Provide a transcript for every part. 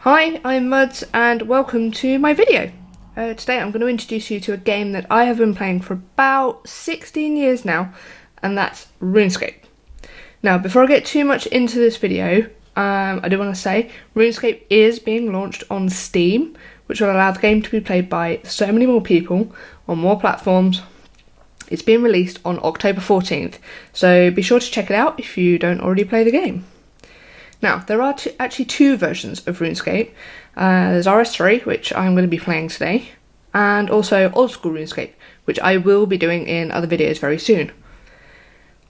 Hi, I'm Muds and welcome to my video. Today I'm going to introduce you to a game that I have been playing for about 16 years now, and that's RuneScape. Now, before I get too much into this video, I do want to say RuneScape is being launched on Steam, which will allow the game to be played by so many more people on more platforms. It's being released on October 14th, so be sure to check it out if you don't already play the game. Now, there are actually two versions of RuneScape. There's RS3, which I'm going to be playing today, and also Old School RuneScape, which I will be doing in other videos very soon.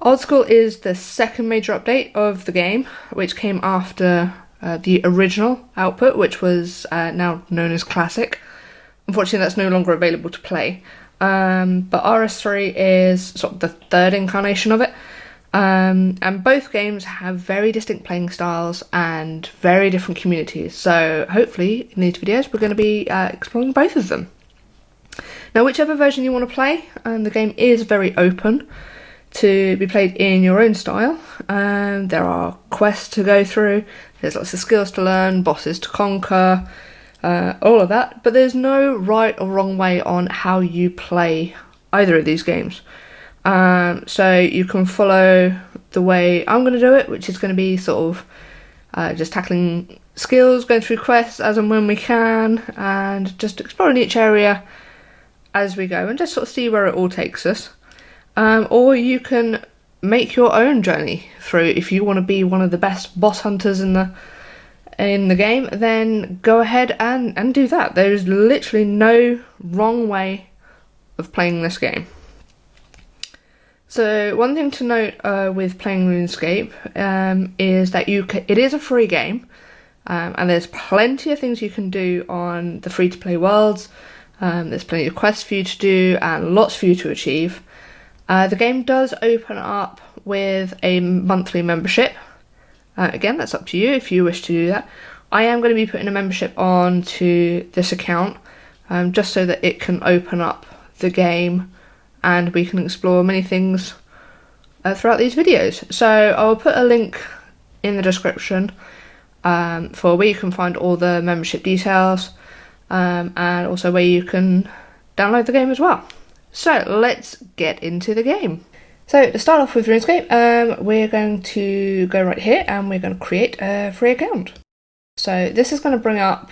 Old School is the second major update of the game, which came after the original output, which was now known as Classic. Unfortunately, that's no longer available to play. But RS3 is sort of the third incarnation of it. And both games have very distinct playing styles and very different communities, so hopefully in these videos we're going to be exploring both of them. Now, whichever version you want to play, the game is very open to be played in your own style. There are quests to go through, there's lots of skills to learn, bosses to conquer, all of that, but there's no right or wrong way on how you play either of these games. So you can follow the way I'm going to do it, which is going to be sort of just tackling skills, going through quests as and when we can, and just exploring each area as we go and just sort of see where it all takes us. Or you can make your own journey through. If you want to be one of the best boss hunters in the game, then go ahead and do that. There's literally no wrong way of playing this game. So one thing to note with playing RuneScape is that it is a free game, and there's plenty of things you can do on the free-to-play worlds. There's plenty of quests for you to do and lots for you to achieve. The game does open up with a monthly membership. Again, that's up to you if you wish to do that. I am going to be putting a membership onto this account just so that it can open up the game and we can explore many things throughout these videos. So I'll put a link in the description for where you can find all the membership details and also where you can download the game as well. So let's get into the game. So to start off with RuneScape, we're going to go right here and we're going to create a free account. So this is going to bring up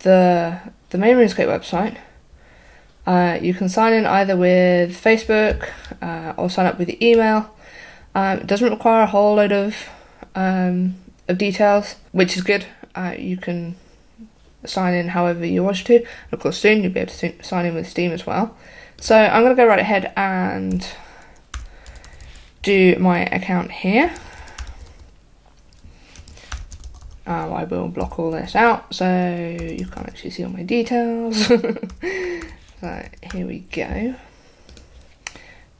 the main RuneScape website. You can sign in either with Facebook or sign up with the email. It doesn't require a whole load of details, which is good. You can sign in however you wish to. And of course, soon you'll be able to sign in with Steam as well. So I'm going to go right ahead and do my account here. I will block all this out so you can't actually see all my details. So here we go.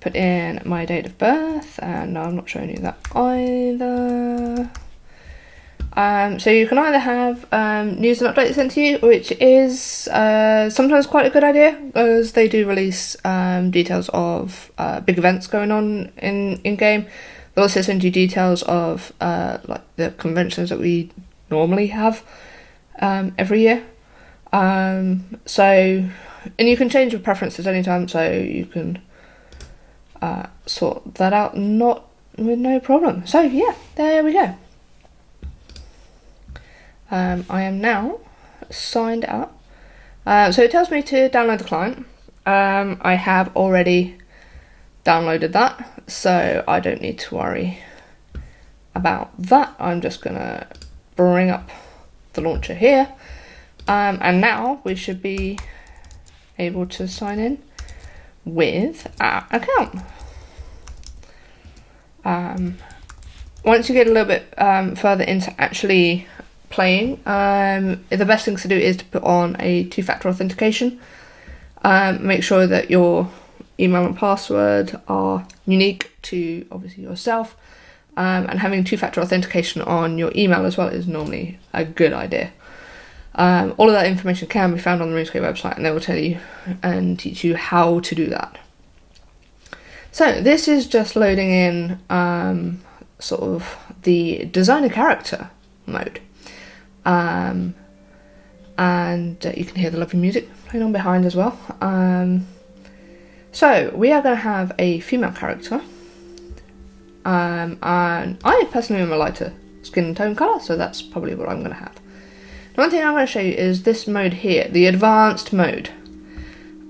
Put in my date of birth, and no, I'm not showing you that either. So you can either have news and updates sent to you, which is sometimes quite a good idea, as they do release details of big events going on in game. They'll also send you details of like the conventions that we normally have every year. And you can change your preferences anytime, so you can sort that out with no problem. So yeah, there we go. I am now signed up. So it tells me to download the client. I have already downloaded that, so I don't need to worry about that. I'm just gonna bring up the launcher here, and now we should be able to sign in with our account. Once you get a little bit further into actually playing, the best things to do is to put on a two-factor authentication. Make sure that your email and password are unique to obviously yourself, and having two-factor authentication on your email as well is normally a good idea. All of that information can be found on the RuneScape website, and they will tell you and teach you how to do that. So this is just loading in sort of the designer character mode. and you can hear the lovely music playing on behind as well. So we are going to have a female character, and I personally am a lighter skin tone colour, so that's probably what I'm going to have. The one thing I'm going to show you is this mode here, the advanced mode.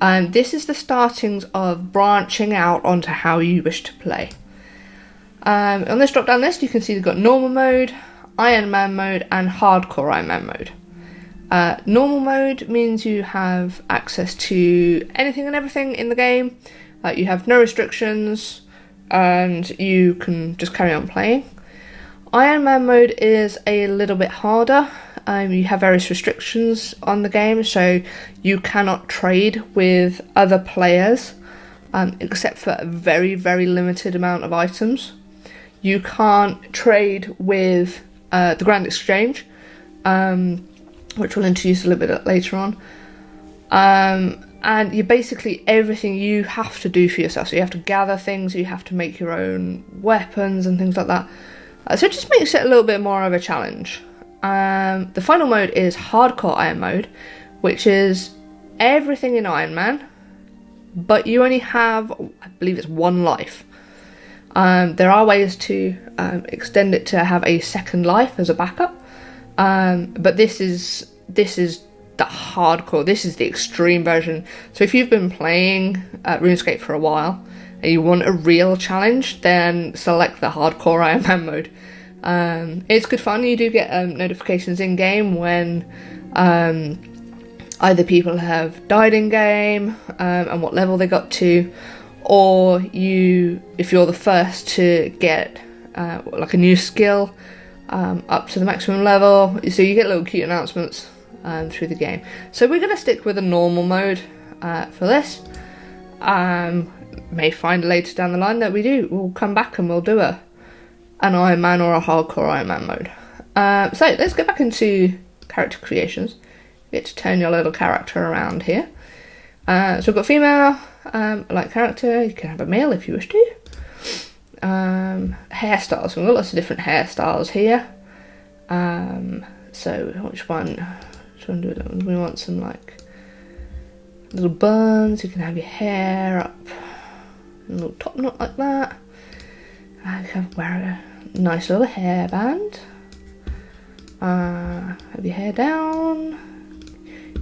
This is the startings of branching out onto how you wish to play. On this drop down list you can see they've got normal mode, Iron Man mode and hardcore Iron Man mode. Normal mode means you have access to anything and everything in the game. You have no restrictions and you can just carry on playing. Iron Man mode is a little bit harder. You have various restrictions on the game, so you cannot trade with other players except for a very, very limited amount of items. You can't trade with the Grand Exchange, which we'll introduce a little bit later on. And you basically, everything you have to do for yourself. So you have to gather things, you have to make your own weapons and things like that. So it just makes it a little bit more of a challenge. The final mode is hardcore Iron mode, which is everything in Iron Man, but you only have, I believe it's one life. There are ways to extend it to have a second life as a backup, but this is the hardcore, this is the extreme version. So if you've been playing RuneScape for a while and you want a real challenge, then select the hardcore Iron Man mode. It's good fun. You do get notifications in game when either people have died in game and what level they got to, or if you're the first to get like a new skill up to the maximum level. So you get little cute announcements through the game. So we're going to stick with a normal mode for this. May find later down the line that we'll come back and we'll do an Iron Man or a hardcore Iron Man mode. So let's get back into character creations. You get to turn your little character around here. So we've got female like character. You can have a male if you wish to. Hairstyles. We've got lots of different hairstyles here. So which one do we want? Some like little buns. You can have your hair up, a little top knot like that. You can wear a nice little hairband. Have your hair down.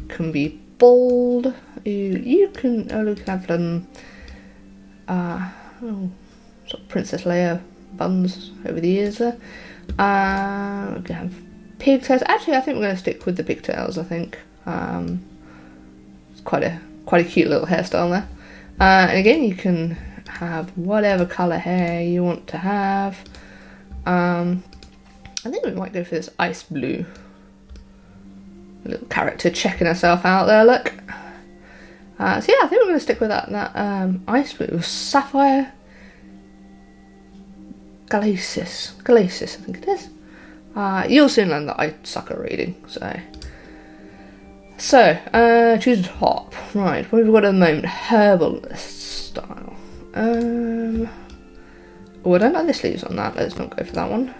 Can be bald. You can have them sort of Princess Leia buns over the ears there. We can have pigtails. Actually, I think we're going to stick with the pigtails. I think it's quite a cute little hairstyle there. And again, you can have whatever colour hair you want to have. I think we might go for this ice blue. A little character checking herself out there, look. So yeah, I think we're going to stick with that ice blue. Sapphire Glacis, I think it is. You'll soon learn that I suck at reading, so choose a top. Right, what have we got at the moment? Herbalist style. Oh, I don't like the sleeves on that. Let's not go for that one.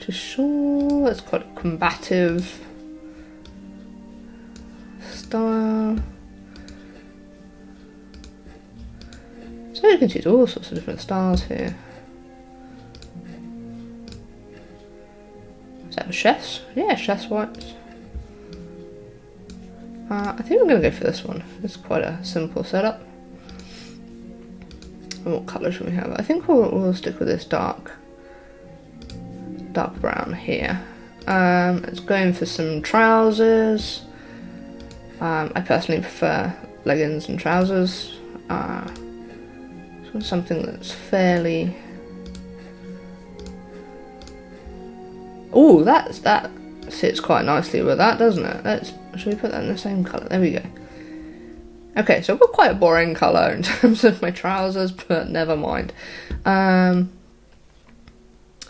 Just sure, that's quite a combative style. So you can choose all sorts of different styles here. Is that for chefs? Yeah, chef's whites. I think I'm going to go for this one. It's quite a simple setup. And what colour should we have? I think we'll stick with this dark brown here. It's going for some trousers. I personally prefer leggings and trousers. So something that's fairly... Oh, that sits quite nicely with that, doesn't it? Should we put that in the same colour? There we go. Okay, so I've got quite a boring colour in terms of my trousers, but never mind. I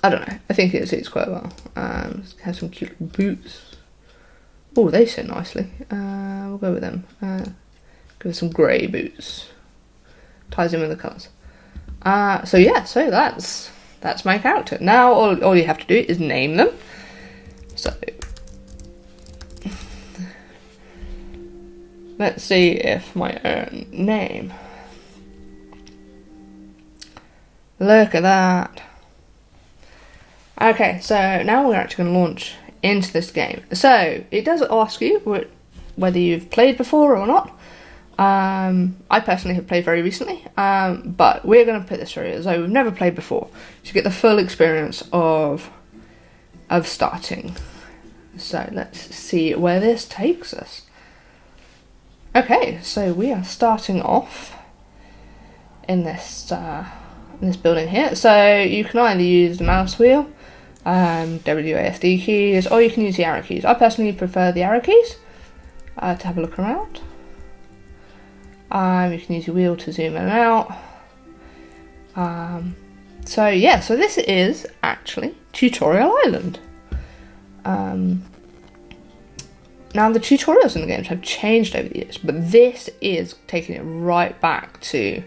don't know. I think it suits quite well. Have some cute boots. Oh, they sit nicely. We'll go with them. Go with some grey boots. Ties in with the colours. So yeah, so that's my character. Now all you have to do is name them. So Let's see if my own name. Look at that. Okay, so now we're actually going to launch into this game. So it does ask you whether you've played before or not. I personally have played very recently, but we're going to put this through as though we've never played before to get the full experience of starting. So let's see where this takes us. Okay, so we are starting off in this building here. So you can either use the mouse wheel, WASD keys, or you can use the arrow keys. I personally prefer the arrow keys to have a look around. You can use your wheel to zoom in and out. So yeah, so this is actually Tutorial Island. Now the tutorials in the games have changed over the years, but this is taking it right back to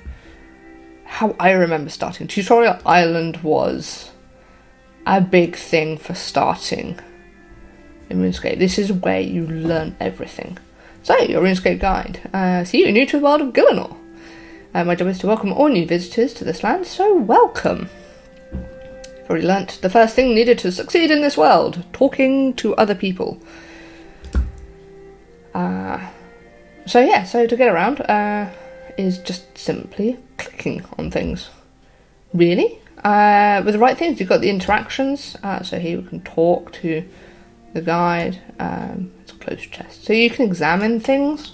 how I remember starting. Tutorial Island was a big thing for starting in RuneScape. This is where you learn everything. So, your RuneScape guide. So you're new to the world of Gillinor. My job is to welcome all new visitors to this land, so welcome. You've already learnt the first thing needed to succeed in this world, talking to other people. So yeah, so to get around is just simply clicking on things. Really? With the right things, you've got the interactions. So here we can talk to the guide. It's a closed chest. So you can examine things.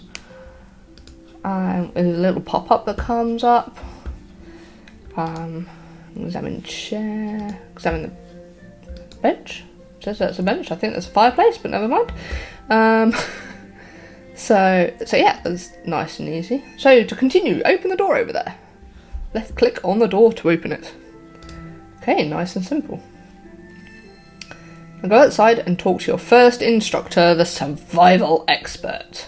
With a little pop-up that comes up. Examine chair. Examine the bench. It says that's a bench. I think that's a fireplace, but never mind. So yeah, that's nice and easy. So to continue, open the door over there. Left click on the door to open it. Okay, nice and simple. Now go outside and talk to your first instructor, the survival expert.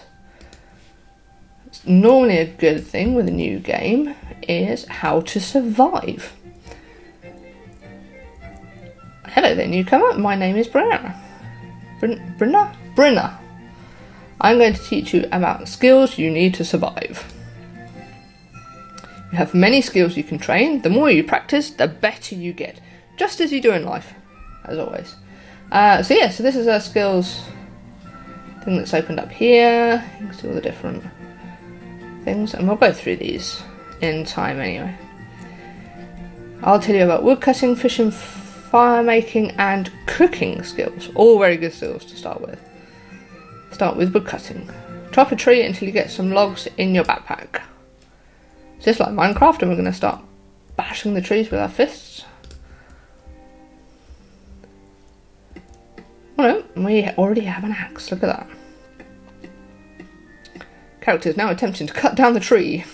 It's normally a good thing with a new game is how to survive. Hello there, newcomer. My name is Brenna. Brenna. I'm going to teach you about skills you need to survive. You have many skills you can train. The more you practice, the better you get. Just as you do in life, as always. So this is our skills thing that's opened up here. You can see all the different things, and we'll go through these in time anyway. I'll tell you about woodcutting, fishing, fire making, and cooking skills. All very good skills to start with. Start with woodcutting. Chop a tree until you get some logs in your backpack. It's just like Minecraft, and we're going to start bashing the trees with our fists. Oh no, we already have an axe. Look at that. Character is now attempting to cut down the tree.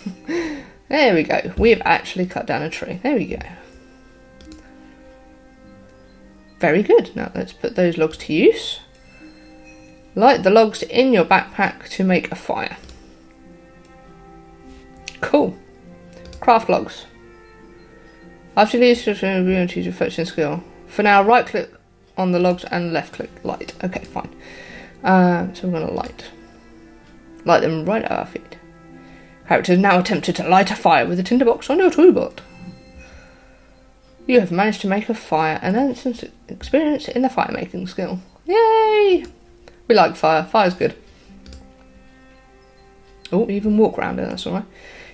There we go. We've actually cut down a tree. There we go. Very good. Now let's put those logs to use. Light the logs in your backpack to make a fire. Cool. Craft logs. After these, we're going to choose your fetching skill. For now, right click on the logs and left click light. Okay, fine. So we're going to light them right at our feet. Character has now attempted to light a fire with a tinderbox on your toolbox. You have managed to make a fire and earn some experience in the fire making skill. Yay! We like fire. Fire's good. Oh, even walk around it, that's alright.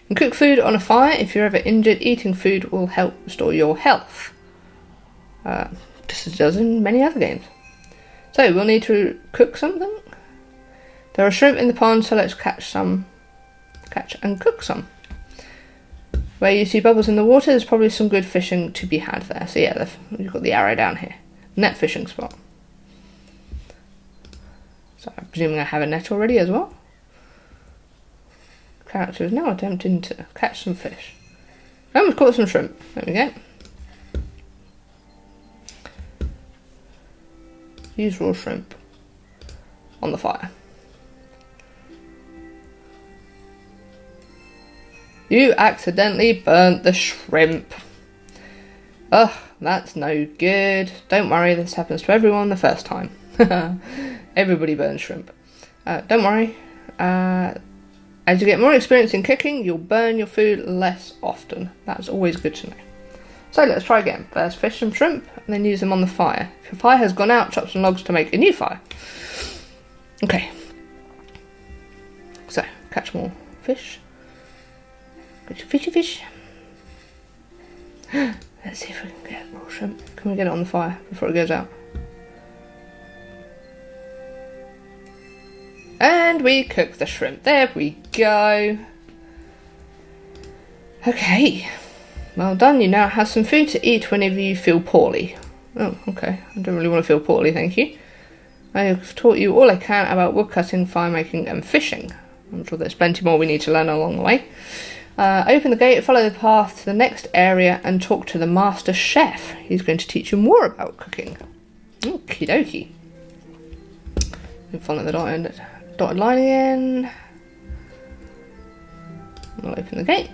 You can cook food on a fire. If you're ever injured, eating food will help restore your health. Just as it does in many other games. So, we'll need to cook something. There are shrimp in the pond, so let's catch and cook some. Where you see bubbles in the water, there's probably some good fishing to be had there. So yeah, you've got the arrow down here. Net fishing spot. So I'm presuming I have a net already as well. Character is now attempting to catch some fish. And we've caught some shrimp. There we go. Use raw shrimp on the fire. You accidentally burnt the shrimp. Ugh, that's no good. Don't worry, this happens to everyone the first time. Everybody burns shrimp. Don't worry. As you get more experience in cooking, you'll burn your food less often. That's always good to know. So let's try again. First fish some shrimp, and then use them on the fire. If your fire has gone out, chop some logs to make a new fire. Okay. So, catch more fish. Get your fishy fish. Let's see if we can get more shrimp. Can we get it on the fire before it goes out? And we cook the shrimp. There we go. Okay. Well done. You now have some food to eat whenever you feel poorly. Oh, okay. I don't really want to feel poorly, thank you. I have taught you all I can about wood cutting, fire making and fishing. I'm sure there's plenty more we need to learn along the way. Open the gate, follow the path to the next area and talk to the master chef. He's going to teach you more about cooking. Okie dokie. Follow the dotted line again. I'll open the gate.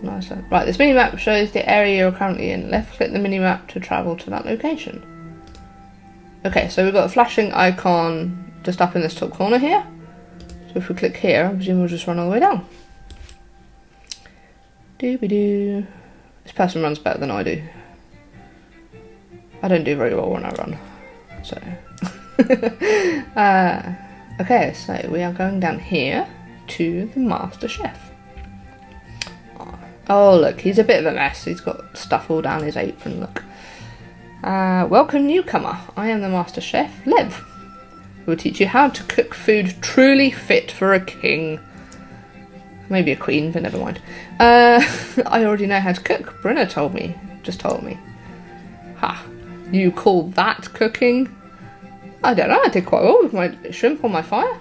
Nice. Right, this mini-map shows the area you're currently in. Left click the mini-map to travel to that location. Okay, so we've got a flashing icon just up in this top corner here. So if we click here, I presume we'll just run all the way down. Dooby-doo. This person runs better than I do. I don't do very well when I run. So... okay, so we are going down here to the master chef. Oh look, he's a bit of a mess. He's got stuff all down his apron, look. Welcome newcomer. I am the master chef, Lev. Who will teach you how to cook food truly fit for a king. Maybe a queen, but never mind. I already know how to cook. Brynna told me. Just told me. Ha. You call that cooking? I don't know, I did quite well with my shrimp on my fire.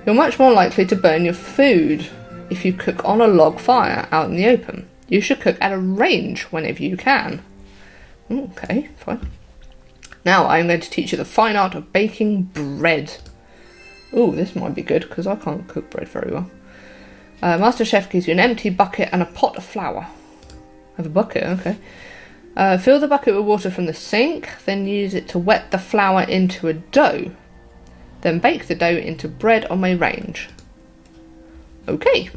You're much more likely to burn your food if you cook on a log fire out in the open. You should cook at a range whenever you can. Okay, fine. Now I'm going to teach you the fine art of baking bread. Oh, this might be good because I can't cook bread very well. Master Chef gives you an empty bucket and a pot of flour. I have a bucket, okay. Fill the bucket with water from the sink, then use it to wet the flour into a dough. Then bake the dough into bread on my range. Okay.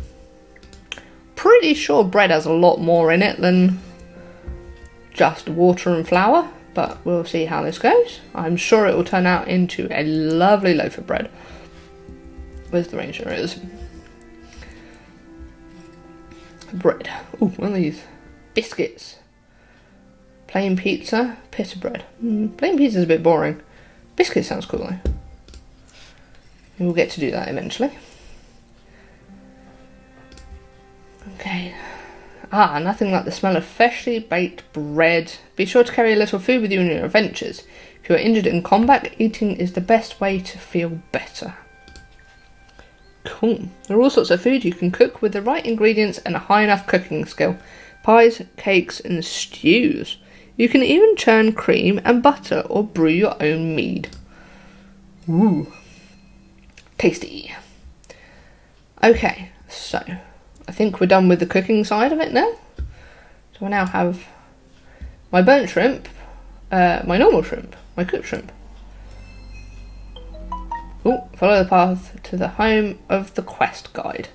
Pretty sure bread has a lot more in it than just water and flour, but we'll see how this goes. I'm sure it will turn out into a lovely loaf of bread. Where's the range? There it is. Bread. Ooh, one of these. Biscuits. Plain pizza, pita bread. Plain pizza's a bit boring. Biscuit sounds cool though. We'll get to do that eventually. Okay. Nothing like the smell of freshly baked bread. Be sure to carry a little food with you in your adventures. If you are injured in combat, eating is the best way to feel better. Cool. There are all sorts of food you can cook with the right ingredients and a high enough cooking skill. Pies, cakes and stews. You can even churn cream and butter or brew your own mead. Ooh. Tasty. Okay, so I think we're done with the cooking side of it now. So I now have my burnt shrimp, my normal shrimp, my cooked shrimp. Ooh, follow the path to the home of the quest guide.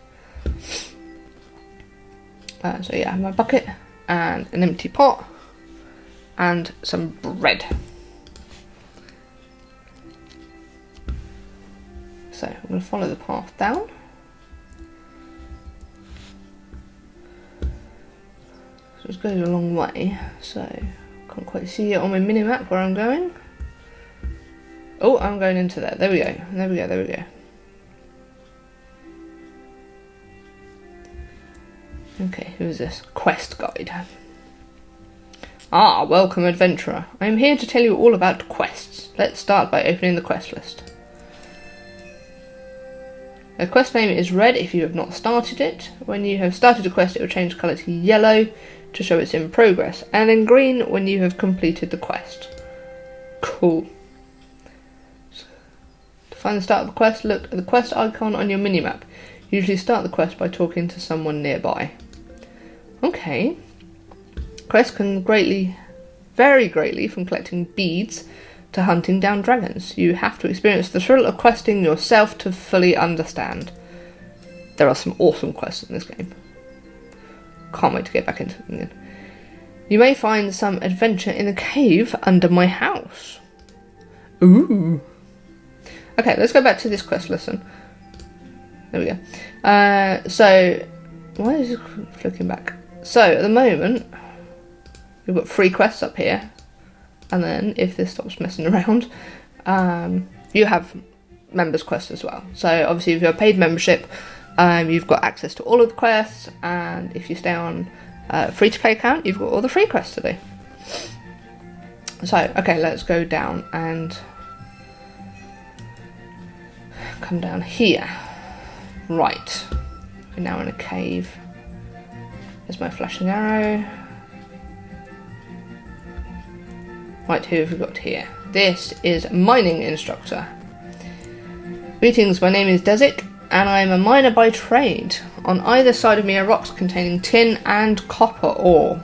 So yeah, I have my bucket and an empty pot and some bread. So I'm going to follow the path down. So it goes a long way, so I can't quite see it on my mini-map where I'm going. Oh, I'm going into there. There we go. There we go. There we go. Okay, who is this? Quest guide. Welcome adventurer. I am here to tell you all about quests. Let's start by opening the quest list. A quest name is red if you have not started it. When you have started a quest, it will change colour to yellow to show it's in progress, and then green when you have completed the quest. Cool. To find the start of the quest, look at the quest icon on your minimap. Usually start the quest by talking to someone nearby. Okay. Quests can vary greatly from collecting beads, to hunting down dragons. You have to experience the thrill of questing yourself to fully understand. There are some awesome quests in this game. Can't wait to get back into them again. You may find some adventure in a cave under my house. Ooh. Okay, let's go back to this quest lesson. There we go. So, why is it flicking back? So, at the moment, we've got 3 quests up here. And then, if this stops messing around, you have members quests as well. So, obviously, if you're a paid membership, you've got access to all of the quests. And if you stay on free-to-play account, you've got all the free quests to do. So, okay, let's go down and come down here. Right, we're now in a cave. There's my flashing arrow. Right, who have we got here? This is mining instructor. Greetings, my name is Desik, and I am a miner by trade. On either side of me are rocks containing tin and copper ore.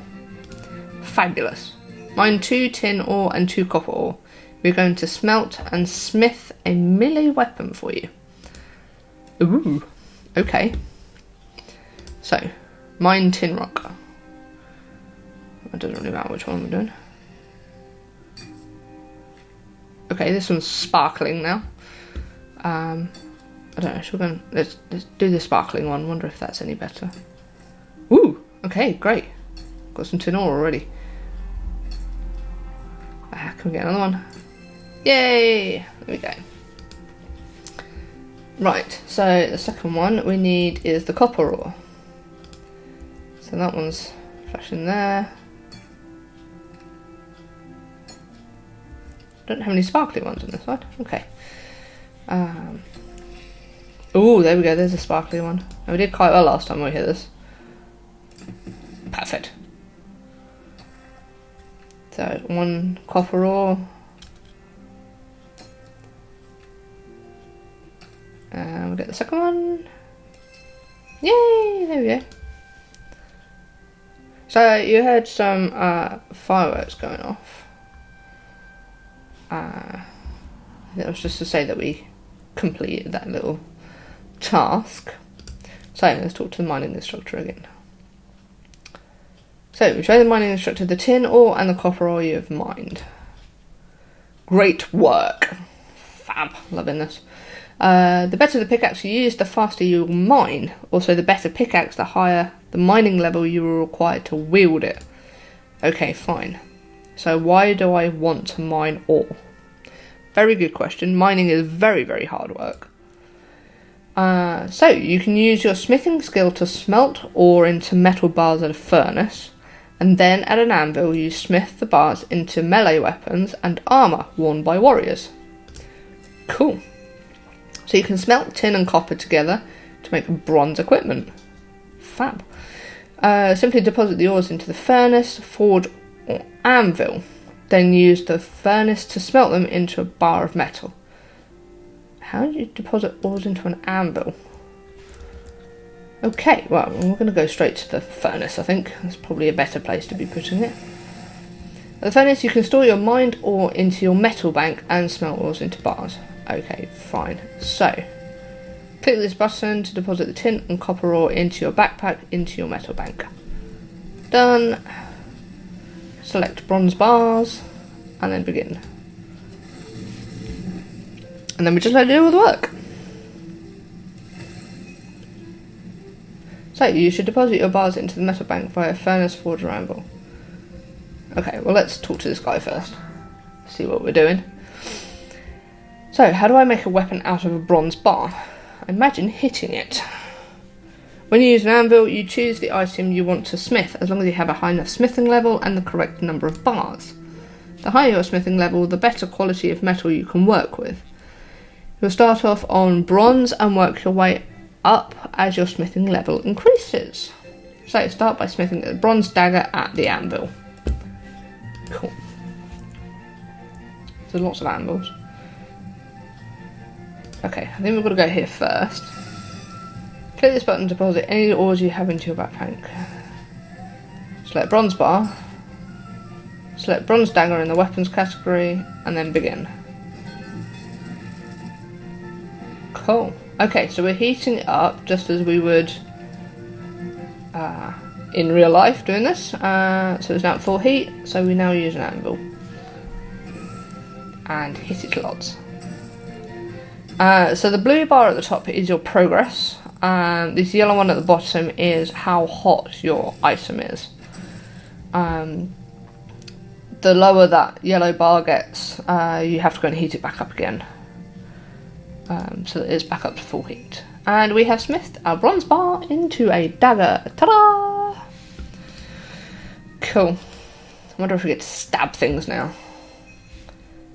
Fabulous. Mine 2 tin ore and 2 copper ore. We're going to smelt and smith a melee weapon for you. Ooh, okay. So, mine tin rock. It doesn't really matter which one we're doing. Okay, this one's sparkling now. I don't know, should we go let's do the sparkling one, wonder if that's any better. Ooh, okay, great. Got some tin ore already. Can we get another one? Yay! There we go. Right, so the second one we need is the copper ore. So that one's flashing there. Don't have any sparkly ones on this side. Okay. Oh, there we go. There's a sparkly one. And we did quite well last time we hit this. Perfect. So 1 copper ore. And we'll get the second one. Yay! There we go. So you heard some fireworks going off. That was just to say that we completed that little task. So let's talk to the mining instructor again. So we show the mining instructor the tin ore and the copper ore you have mined. Great work. Fab. Loving this. The better the pickaxe you use, the faster you will mine. Also, the better pickaxe, the higher the mining level you will require to wield it. Okay, fine. So why do I want to mine ore? Very good question. Mining is very, very hard work. So you can use your smithing skill to smelt ore into metal bars at a furnace, and then at an anvil you smith the bars into melee weapons and armour worn by warriors. Cool. So you can smelt tin and copper together to make bronze equipment. Fab. Simply deposit the ores into the furnace, forge or anvil. Then use the furnace to smelt them into a bar of metal. How do you deposit ores into an anvil? Okay, well, we're going to go straight to the furnace, I think. That's probably a better place to be putting it. At the furnace, you can store your mined ore into your metal bank and smelt ores into bars. Okay, fine. So, click this button to deposit the tin and copper ore into your backpack into your metal bank. Done. Select bronze bars, and then begin. And then we just let it do all the work. So, you should deposit your bars into the metal bank via furnace, forge, or anvil. Okay, well let's talk to this guy first. See what we're doing. So, how do I make a weapon out of a bronze bar? Imagine hitting it. When you use an anvil, you choose the item you want to smith, as long as you have a high enough smithing level and the correct number of bars. The higher your smithing level, the better quality of metal you can work with. You'll start off on bronze and work your way up as your smithing level increases. So, start by smithing a bronze dagger at the anvil. Cool. There's lots of anvils. Okay, I think we've got to go here first. Click this button to deposit any ores you have into your backpack. Select bronze bar. Select bronze dagger in the weapons category and then begin. Cool. Okay, so we're heating it up just as we would in real life doing this. So it's now at full heat, so we now use an anvil. And hit it lots. So the blue bar at the top is your progress. This yellow one at the bottom is how hot your item is. The lower that yellow bar gets, you have to go and heat it back up again. So that it's back up to full heat. And we have smithed our bronze bar into a dagger. Ta-da! Cool. I wonder if we get to stab things now.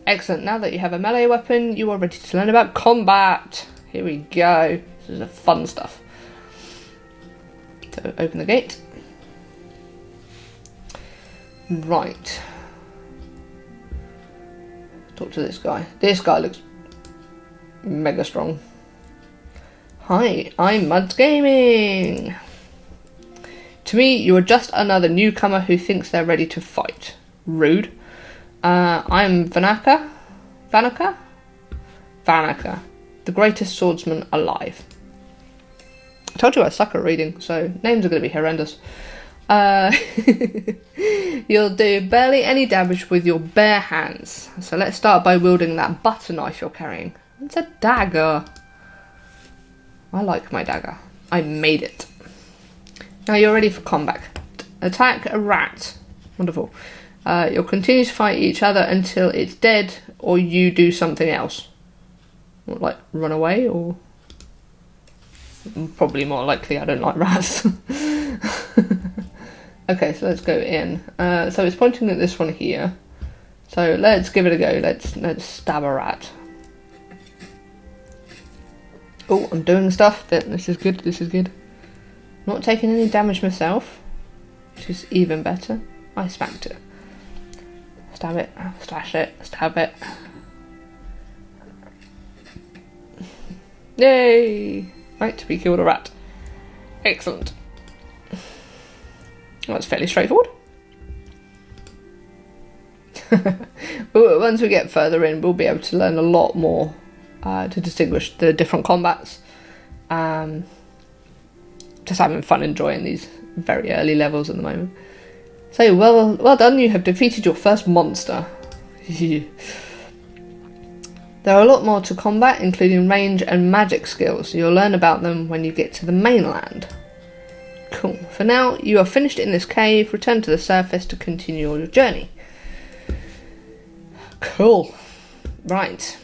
Excellent. Now that you have a melee weapon, you are ready to learn about combat. Here we go. This is the fun stuff. So open the gate. Right. Talk to this guy. This guy looks mega strong. Hi, I'm Muds Gaming. To me, you are just another newcomer who thinks they're ready to fight. Rude. I'm Vanaka, the greatest swordsman alive. I told you I suck at reading, so names are going to be horrendous. You'll do barely any damage with your bare hands. So let's start by wielding that butter knife you're carrying. It's a dagger. I like my dagger. I made it. Now you're ready for combat. Attack a rat. Wonderful. You'll continue to fight each other until it's dead or you do something else. What, like run away, or probably more likely I don't like rats. Okay, so let's go in. So it's pointing at this one here. So let's give it a go. Let's stab a rat. Oh, I'm doing stuff. This is good. This is good. Not taking any damage myself, which is even better. I smacked it. Stab it. Slash it. Stab it. Yay! Right, we killed a rat. Excellent. Well, that's fairly straightforward. Once we get further in, we'll be able to learn a lot more to distinguish the different combats. Just having fun enjoying these very early levels at the moment. So, well done, you have defeated your first monster. There are a lot more to combat, including range and magic skills. You'll learn about them when you get to the mainland. Cool. For now, you are finished in this cave. Return to the surface to continue your journey. Cool. Right.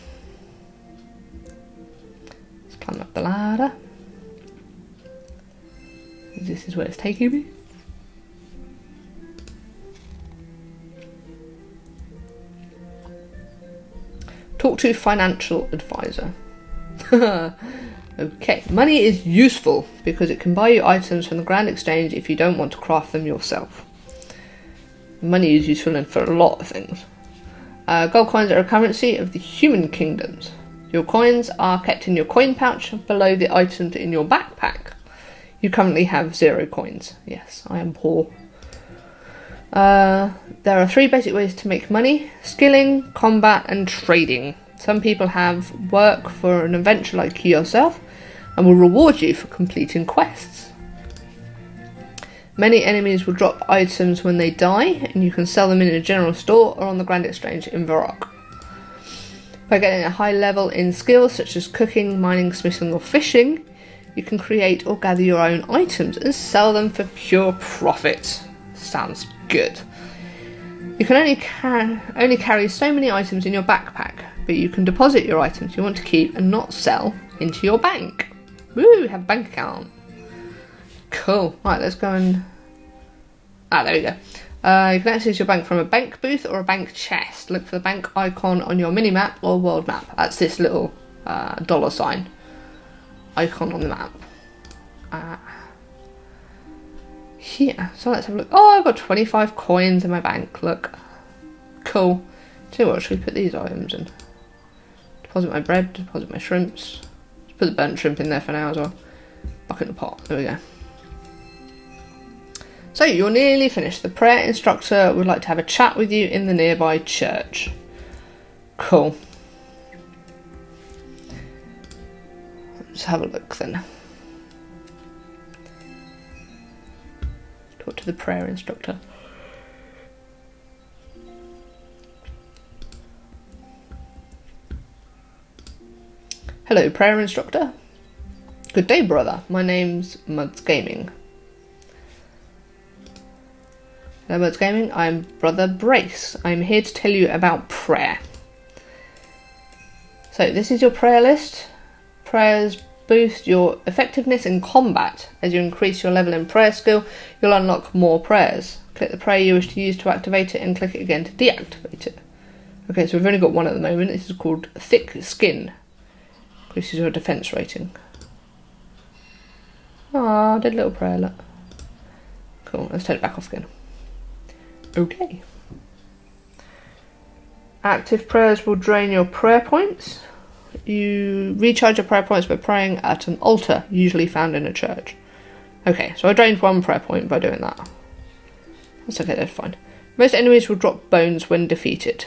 Let's climb up the ladder. This is where it's taking me. Talk to financial advisor. Okay, money is useful because it can buy you items from the Grand Exchange if you don't want to craft them yourself. Money is useful for a lot of things. Gold coins are a currency of the human kingdoms. Your coins are kept in your coin pouch below the items in your backpack. You currently have 0 coins. Yes, I am poor. There are 3 basic ways to make money: skilling, combat, and trading. Some people have work for an adventure like yourself and will reward you for completing quests. Many enemies will drop items when they die, and you can sell them in a general store or on the Grand Exchange in Varrock. By getting a high level in skills such as cooking, mining, smithing, or fishing, you can create or gather your own items and sell them for pure profit. Sounds good. You can only carry so many items in your backpack, but you can deposit your items you want to keep and not sell into your bank. Woo, we have a bank account. Cool. Right, let's go and... there we go. You can access your bank from a bank booth or a bank chest. Look for the bank icon on your mini-map or world map. That's this little $sign icon on the map. Here, so let's have a look. Oh, I've got 25 coins in my bank. Look. Cool. So what, should we put these items in? Deposit my bread, deposit my shrimps. Let's put the burnt shrimp in there for now as well. Back in the pot. There we go. So you're nearly finished. The prayer instructor would like to have a chat with you in the nearby church. Cool. Let's have a look then. Talk to the prayer instructor. Hello, prayer instructor. Good day, brother. My name's Muds Gaming. Hello, Muds Gaming. I'm Brother Brace. I'm here to tell you about prayer. So this is your prayer list. Prayers boost your effectiveness in combat. As you increase your level in prayer skill, you'll unlock more prayers. Click the prayer you wish to use to activate it and click it again to deactivate it. Okay, so we've only got one at the moment. This is called Thick Skin. Increases your defense rating. Ah, did a little prayer, look. Cool, let's turn it back off again. Okay. Active prayers will drain your prayer points. You recharge your prayer points by praying at an altar, usually found in a church. Okay, so I drained 1 prayer point by doing that. That's okay, that's fine. Most enemies will drop bones when defeated.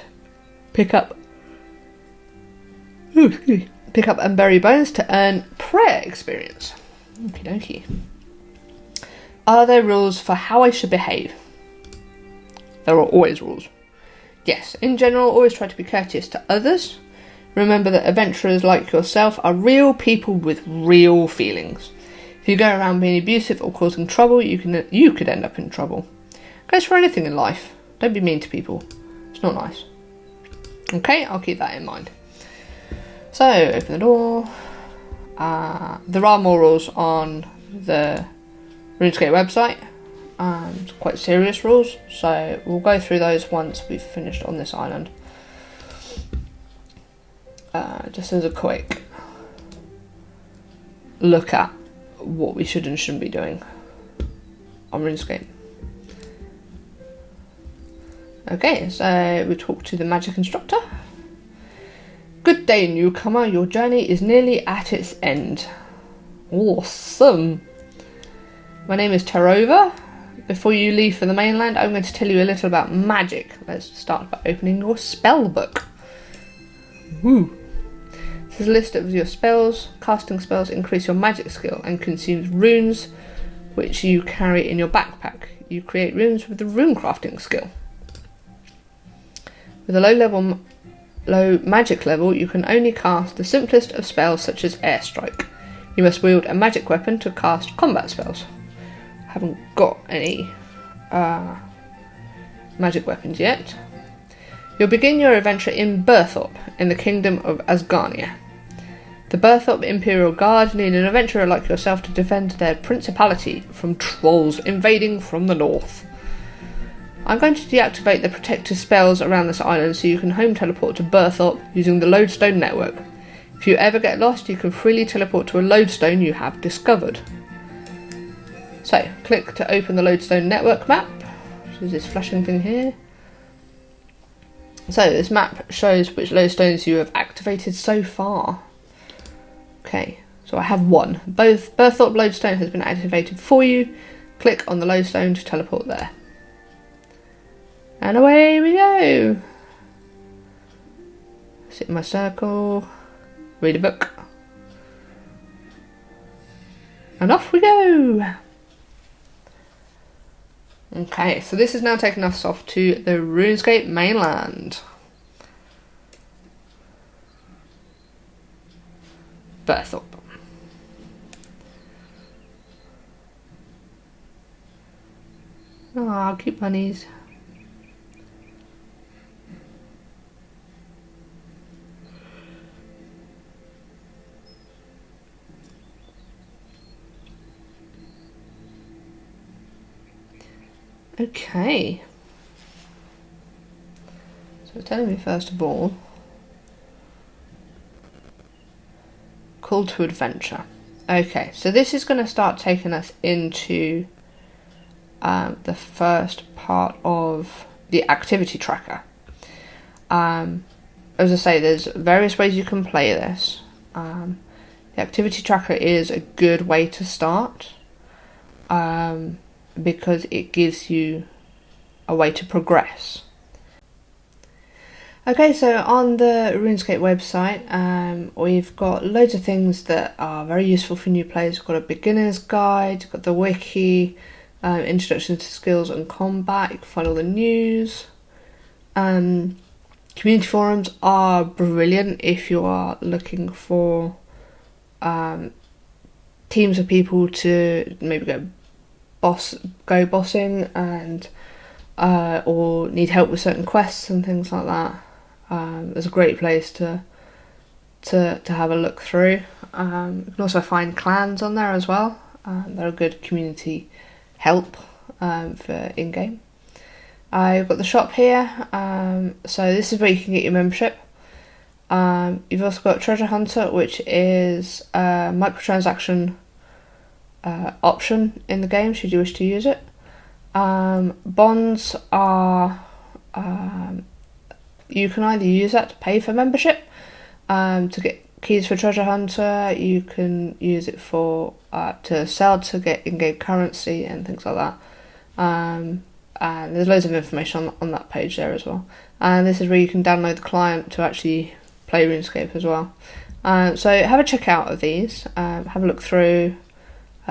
Pick up and bury bones to earn prayer experience. Okie dokie. Are there rules for how I should behave? There are always rules. Yes, in general, always try to be courteous to others. Remember that adventurers like yourself are real people with real feelings. If you go around being abusive or causing trouble, you could end up in trouble. Goes for anything in life. Don't be mean to people. It's not nice. Okay, I'll keep that in mind. So, open the door. There are more rules on the RuneScape website. Quite serious rules, so we'll go through those once we've finished on this island. Just as a quick look at what we should and shouldn't be doing on RuneScape. Okay, so we talk to the magic instructor. Good day, newcomer. Your journey is nearly at its end. Awesome. My name is Tarova. Before you leave for the mainland, I'm going to tell you a little about magic. Let's start by opening your spell book. Woo. This is a list of your spells. Casting spells increase your magic skill and consumes runes, which you carry in your backpack. You create runes with the rune crafting skill. With a low magic level, you can only cast the simplest of spells such as Airstrike. You must wield a magic weapon to cast combat spells. Haven't got any magic weapons yet. You'll begin your adventure in Berthorpe, in the kingdom of Asgarnia. The Berthorpe Imperial Guard need an adventurer like yourself to defend their principality from trolls invading from the north. I'm going to deactivate the protective spells around this island so you can home teleport to Berthorpe using the Lodestone Network. If you ever get lost, you can freely teleport to a lodestone you have discovered. So, click to open the Lodestone Network map, which is this flashing thing here. So, this map shows which lodestones you have activated so far. Okay, so I have 1. Both Berthorpe Lodestone has been activated for you. Click on the lodestone to teleport there. And away we go! Sit in my circle, read a book. And off we go! Okay, so this has now taken us off to the RuneScape mainland. Berthorpe. Oh, cute bunnies. Okay. So it's telling me first of all, call to adventure. Okay, so this is going to start taking us into the first part of the activity tracker. As I say, there's various ways you can play this. The activity tracker is a good way to start. because it gives you a way to progress. Okay, so on the RuneScape website, we've got loads of things that are very useful for new players. We've got a beginner's guide, we've got the wiki, introduction to skills and combat. You can find all the news. Community forums are brilliant if you are looking for teams of people to maybe go bossing and or need help with certain quests and things like that. It's a great place to have a look through. You can also find clans on there as well. They're a good community help for in-game. You've got the shop here, so this is where you can get your membership. You've also got Treasure Hunter, which is a microtransaction option in the game should you wish to use it. Bonds are you can either use that to pay for membership, to get keys for Treasure Hunter. You can use it for to sell to get in-game currency and things like that. And there's loads of information on that page there as well. And this is where you can download the client to actually play RuneScape as well. So have a check out of these. Have a look through.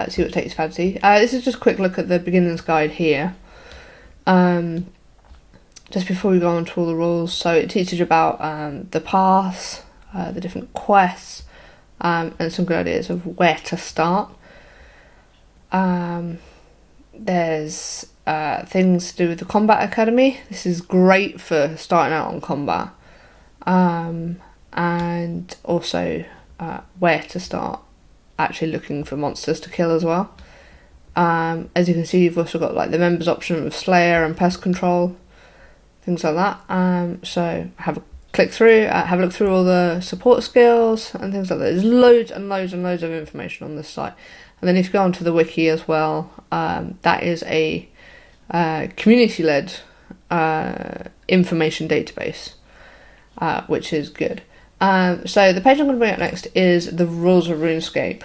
See what takes your fancy. This is just a quick look at the beginner's guide here. Just before we go on to all the rules, so it teaches you about the paths, the different quests, and some good ideas of where to start. There's things to do with the Combat Academy. This is great for starting out on combat, and also where to start actually looking for monsters to kill as well. As you can see, you've also got like the members option of Slayer and Pest Control, things like that. So have a click through, have a look through all the support skills and things like that. There's loads and loads and loads of information on this site. And then if you go onto the wiki as well, that is a community-led information database, which is good. So the page I'm going to bring up next is the rules of RuneScape.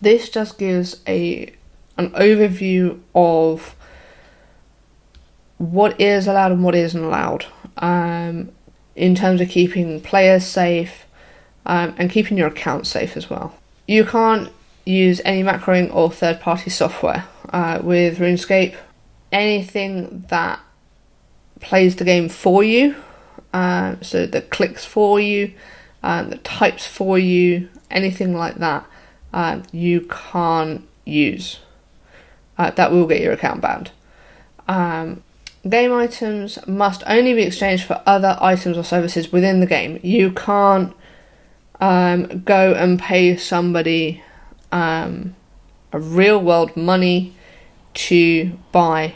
This just gives an overview of what is allowed and what isn't allowed, in terms of keeping players safe, and keeping your account safe as well. You can't use any macroing or third-party software with RuneScape. Anything that plays the game for you, so that clicks for you, that types for you, anything like that, you can't use. That will get your account banned. Game items must only be exchanged for other items or services within the game. You can't go and pay somebody a real world money to buy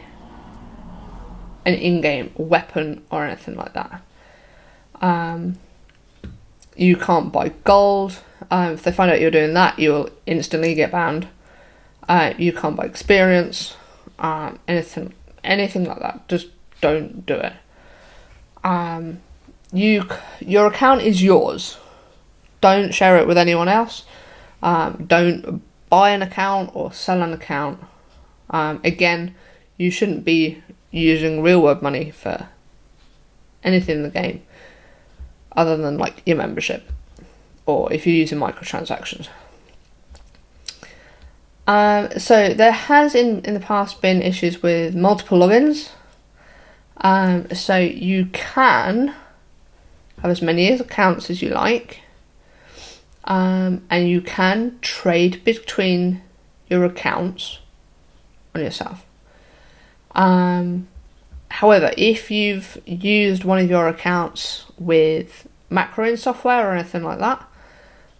an in-game weapon or anything like that. You can't buy gold. If they find out you're doing that, you'll instantly get banned. You can't buy experience, anything like that. Just don't do it. Your account is yours. Don't share it with anyone else. Don't buy an account or sell an account. Again, you shouldn't be using real world money for anything in the game other than like your membership, or if you're using microtransactions. So there has in the past been issues with multiple logins. So you can have as many accounts as you like, and you can trade between your accounts on yourself. However, if you've used one of your accounts with macroing software or anything like that,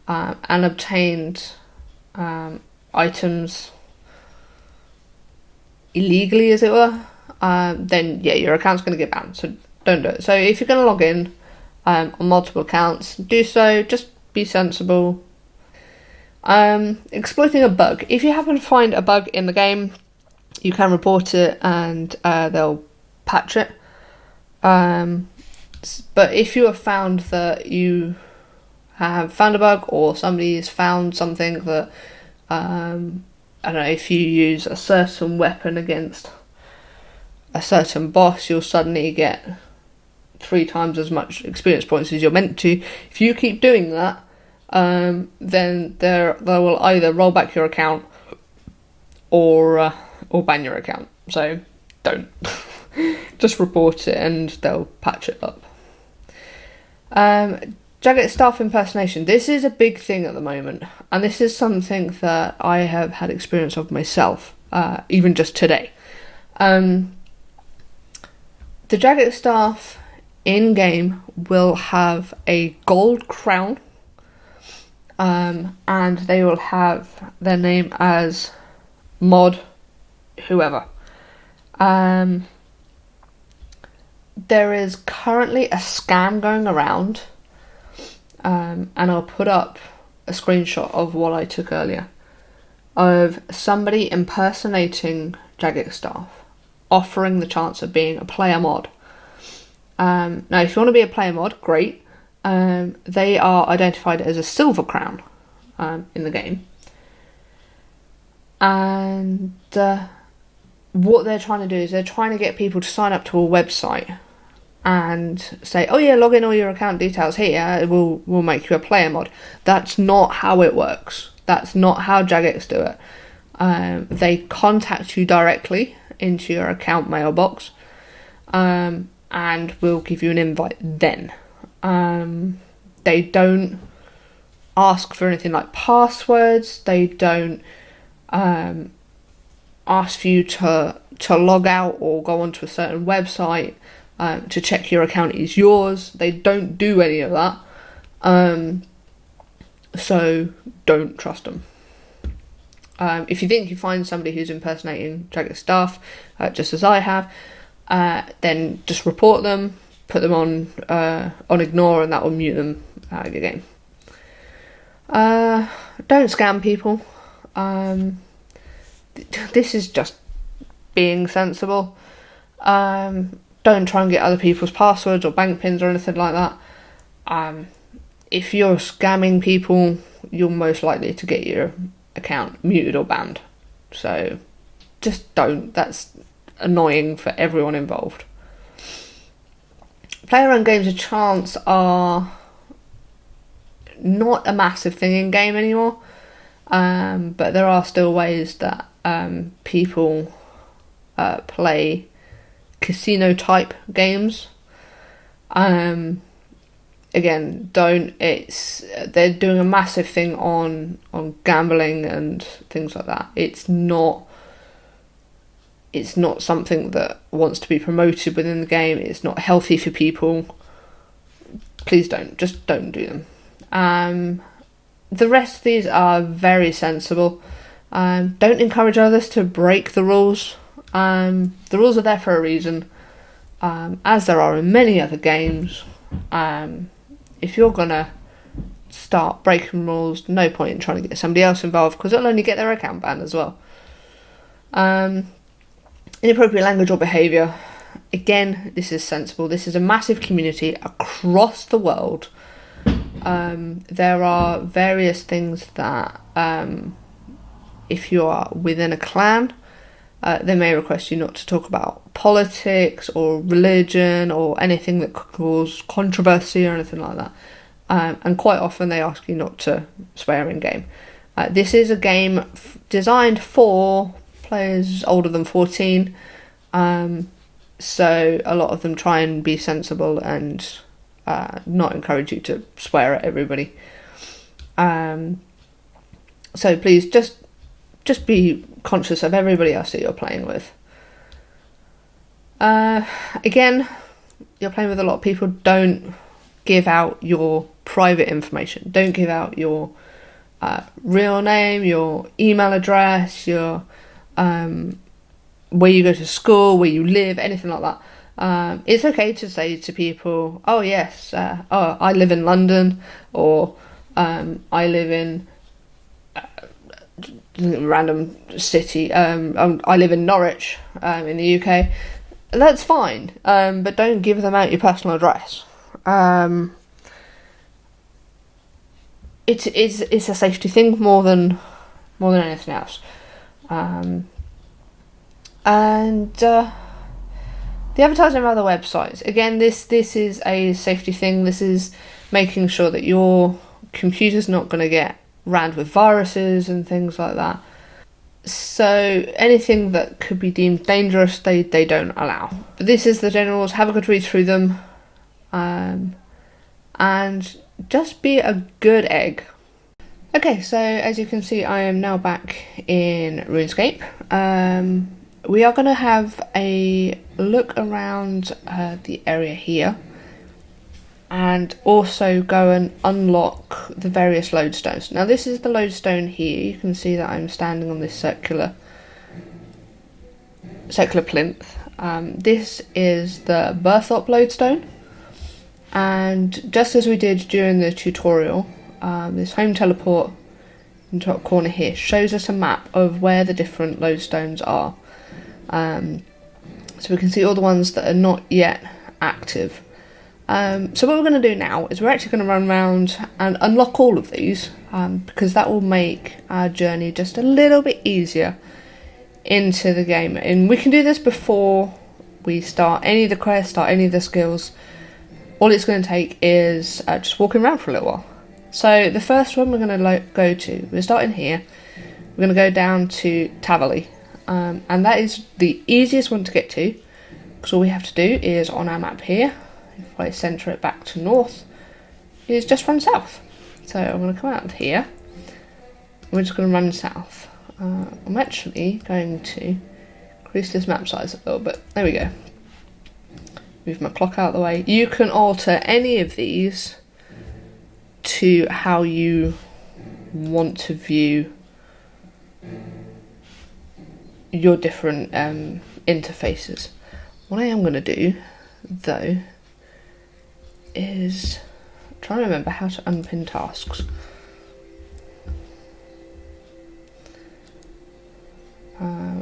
and obtained items illegally, as it were, then yeah, your account's going to get banned, so don't do it. So if you're going to log in on multiple accounts, do so, just be sensible. Exploiting a bug. If you happen to find a bug in the game, you can report it and they'll patch it. But if you have found that you have found a bug, or somebody's found something that I don't know, if you use a certain weapon against a certain boss, you'll suddenly get 3 times as much experience points as you're meant to. If you keep doing that, then they will either roll back your account or ban your account. So don't. Just report it and they'll patch it up. Jagged staff impersonation. This is a big thing at the moment, and this is something that I have had experience of myself, even just today. The Jagged staff in-game will have a gold crown, and they will have their name as mod whoever. There is currently a scam going around, and I'll put up a screenshot of what I took earlier, of somebody impersonating Jagged staff, offering the chance of being a player mod. Now, if you want to be a player mod, great. They are identified as a silver crown in the game. And what they're trying to do is they're trying to get people to sign up to a website and say, oh yeah, log in all your account details here, we'll make you a player mod. That's not how it works. That's not how Jagex do it. They contact you directly into your account mailbox, and will give you an invite then. They don't ask for anything like passwords. They don't ask for you to log out or go onto a certain website to check your account is yours. They don't do any of that. So don't trust them. If you think you find somebody who's impersonating Jagged staff, just as I have, then just report them, put them on ignore, and that will mute them out of your game. Don't scam people. This is just being sensible. Don't try and get other people's passwords or bank pins or anything like that. If you're scamming people, you're most likely to get your account muted or banned. So just don't. That's annoying for everyone involved. Player-owned games of chance are not a massive thing in game anymore, but there are still ways that people play casino type games. Again, they're doing a massive thing on gambling and things like that. It's not something that wants to be promoted within the game. It's not healthy for people. Please just don't do them. The rest of these are very sensible. Don't encourage others to break the rules. The rules are there for a reason, as there are in many other games. If you're gonna start breaking rules, no point in trying to get somebody else involved, because it'll only get their account banned as well. Inappropriate language or behaviour. Again, this is sensible. This is a massive community across the world. There are various things that, if you are within a clan, they may request you not to talk about politics or religion or anything that could cause controversy or anything like that. And quite often they ask you not to swear in game. This is a game designed for players older than 14, so a lot of them try and be sensible and not encourage you to swear at everybody. So please just be conscious of everybody else that you're playing with. Again, you're playing with a lot of people. Don't give out your private information. Don't give out your real name, your email address, your where you go to school, where you live, anything like that. It's okay to say to people, oh yes, I live in London, or I live in random city, I live in Norwich in the UK. That's fine, but don't give them out your personal address. It's a safety thing more than anything else. And the advertising of other websites. Again, this is a safety thing. This is making sure that your computer's not going to get rammed with viruses and things like that. So anything that could be deemed dangerous, they don't allow. But this is the generals. Have a good read through them, and just be a good egg. Okay, so as you can see, I am now back in RuneScape. We are going to have a look around the area here, and also go and unlock the various lodestones. Now this is the lodestone here. You can see that I'm standing on this circular plinth. This is the Berthop lodestone, and just as we did during the tutorial, this home teleport in the top corner here shows us a map of where the different lodestones are. So we can see all the ones that are not yet active. So what we're going to do now is we're actually going to run around and unlock all of these, because that will make our journey just a little bit easier into the game. And we can do this before we start any of the quests, start any of the skills. All it's going to take is just walking around for a little while. So the first one we're going to go to, we're starting here, we're going to go down to Tavali, and that is the easiest one to get to, because all we have to do is on our map here, if I centre it back to north, is just run south. So I'm going to come out of here, and we're just going to run south. I'm actually going to increase this map size a little bit. There we go. Move my clock out of the way. You can alter any of these to how you want to view your different interfaces. What I am going to do, though, is try to remember how to unpin tasks.